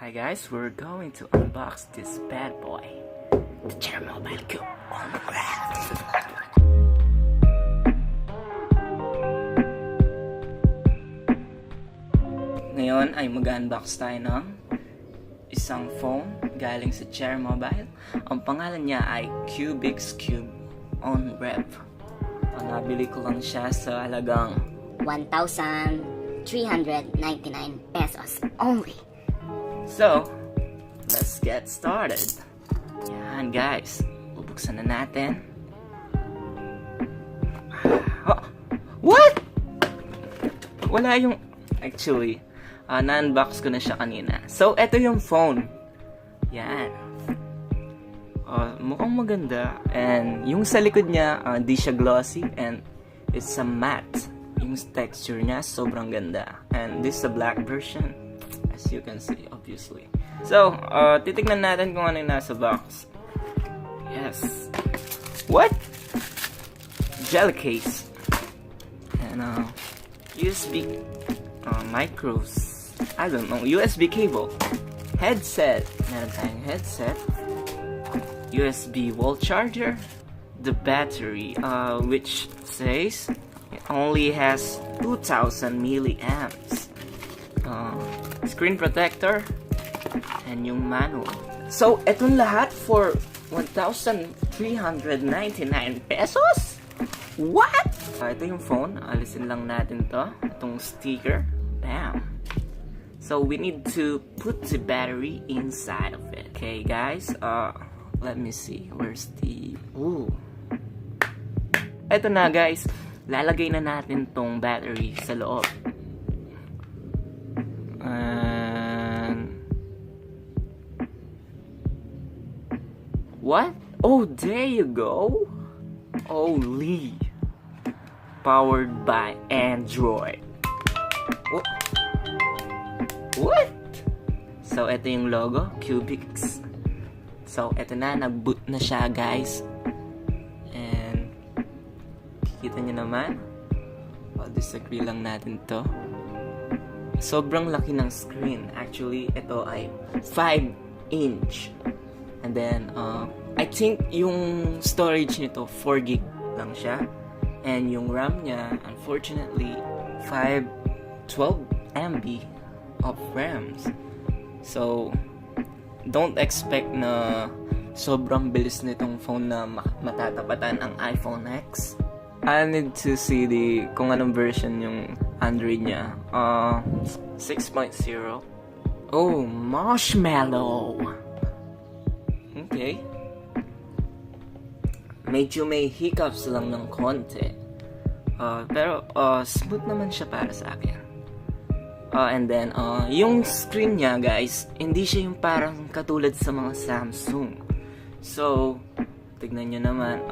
Hi guys, we're going to unbox this bad boy, the Chernobyl Cube OnRev. Ngayon ay mag-unbox tayo ng isang phone galing sa Chernobyl. Ang pangalan niya ay Cubix Cube OnRev. Nabili ko lang siya sa halagang 1,399 pesos only. So, let's get started. Yan guys, bubuksan na natin. Oh, what? Wala yung... Actually, na-unbox ko na siya kanina. So, eto yung phone. Yan. Mukhang maganda. And yung sa likod niya, di siya glossy. And it's a matte. Yung texture niya, sobrang ganda. And this is a black version. As you can see, obviously. So, titignan natin kung ano yung nasa box. Yes. What? Gel case. And, USB micros. I don't know. USB cable. Headset. Meron tayong headset. USB wall charger. The battery, which says it only has 2,000 milliamps. Screen protector, and yung manual. So, etong lahat for 1,399 pesos? What? Ito yung phone. Alisin lang natin to. Itong sticker. Bam! So, we need to put the battery inside of it. Okay, guys. Let me see. Where's the... Ooh. Ito na, guys. Lalagay na natin tong battery sa loob. What? Oh, there you go. Holy. Powered by Android. What? So, ito yung logo, Cubix. So, ito na, nag-boot na siya, guys. And, kikita nyo naman. Disagree lang natin to. Sobrang laki ng screen. Actually, ito ay 5-inch. And then, I think yung storage nito, 4 gig lang siya. And yung RAM niya, unfortunately, 12 MB of RAMs. So, don't expect na sobrang bilis nitong phone na matatapatan ang iPhone X. I need to see kung anong version yung Android niya. 6.0. Oh, marshmallow. Okay. Medyo may hiccups lang ng konti. Pero smooth naman siya para sa akin. And then, yung screen niya, guys, hindi siya yung parang katulad sa mga Samsung. So, tignan nyo naman,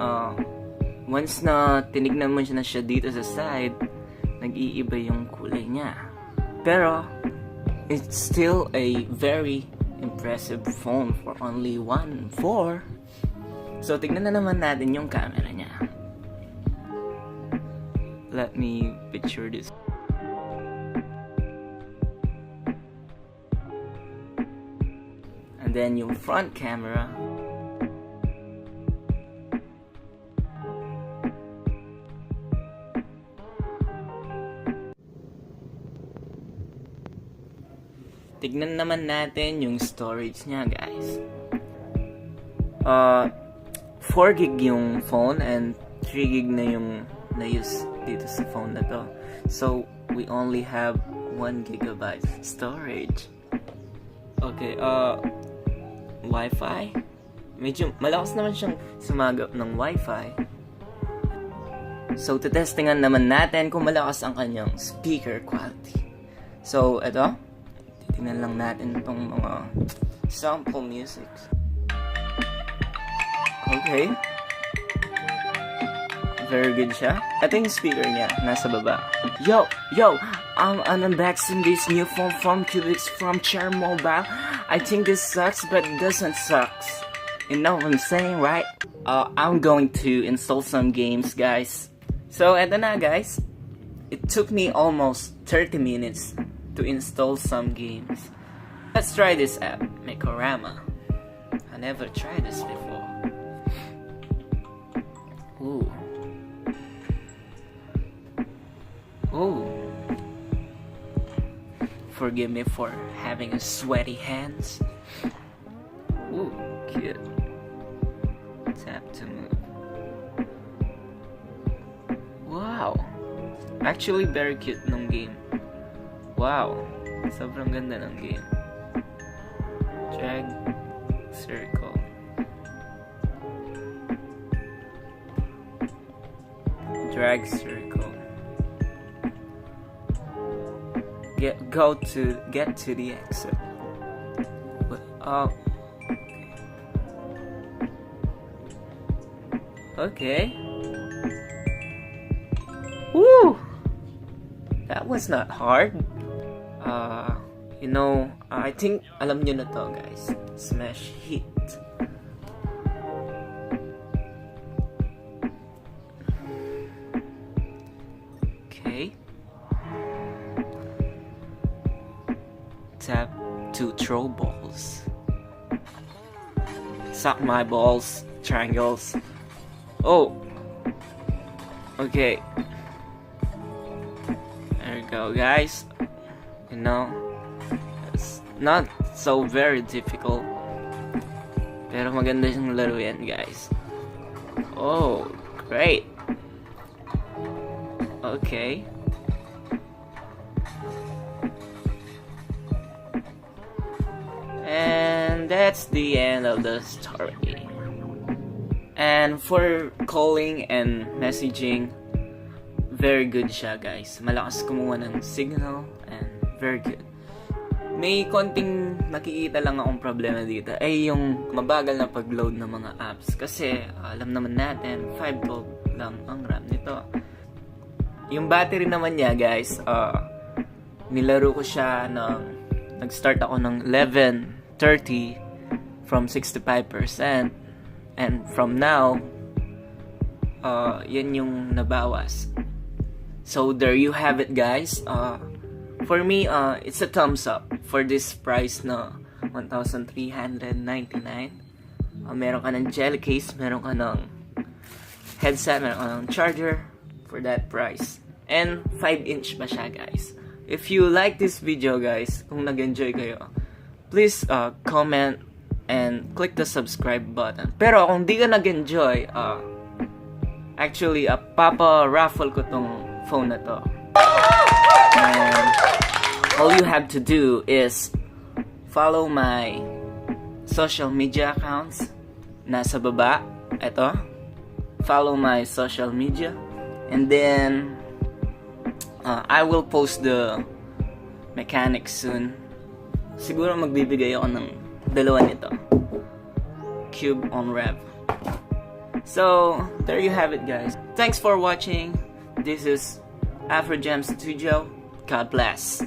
once na tinignan mo na siya dito sa side, nag-iiba yung kulay niya. Pero, it's still a very impressive phone for only 1.4. So, tignan na naman natin yung camera niya. Let me picture this. And then yung front camera. Tignan naman natin yung storage niya, guys. 4 gig yung phone and 3 gig na yung na-use dito sa phone na to. So, we only have 1 gigabyte storage. Okay, Wi-Fi. Medyo malakas naman siyang sumagap ng Wi-Fi. So, tetestingan naman natin kung malakas ang kanyang speaker quality. So, eto. Tingnan lang natin itong mga sample music. Okay. Very good siya. Ito yung speaker niya. Nasa baba. Yo! I'm unboxing this new phone from Cubix from Chernobyl. I think this sucks, but it doesn't suck. You know what I'm saying, right? I'm going to install some games, guys. So, eto na, guys. It took me almost 30 minutes to install some games. Let's try this app, Makorama. I never tried this before. Ooh. Ooh. Forgive me for having a sweaty hands. Ooh, cute. Tap to move. Wow. Actually, very cute nung game. Wow. Sobrang ganda ng game. Drag circle. Drag circle. Get to the exit. Oh. Okay. Woo! That was not hard. You know, I think alam nyo na to, guys. Smash hit. Okay. Tap to throw balls. Suck my balls. Triangles. Oh. Okay. There you go, guys. You know, it's not so very difficult. Pero maganda siyang laro yan, guys. Oh, great. Okay. And that's the end of the story. And for calling and messaging, very good siya, guys. Malakas kumuha ng signal and very good. May konting nakikita lang akong problema dito ay yung mabagal na pag-load ng mga apps. Kasi alam naman natin, 512 lang ang RAM nito. Yung battery naman niya, guys, nilaro ko siya nag-start ako ng 11:30 from 65%. And from now, yan yung nabawas. So there you have it, guys. For me, it's a thumbs up for this price na 1,399. Meron ka ng gel case, meron ka ng headset, meron ka ng charger for that price. And 5-inch pa siya, guys. If you like this video, guys, kung nag-enjoy kayo, please comment and click the subscribe button. Pero kung di ka nag-enjoy, actually, papa-raffle ko tong phone na to. And all you have to do is follow my social media accounts. Nasa baba. Ito. Follow my social media. And then, I will post the mechanics soon. Siguro magbibigay ako ng dalawa nito. Cube OnRev. So, there you have it, guys. Thanks for watching. This is AfroJam Studio. God bless.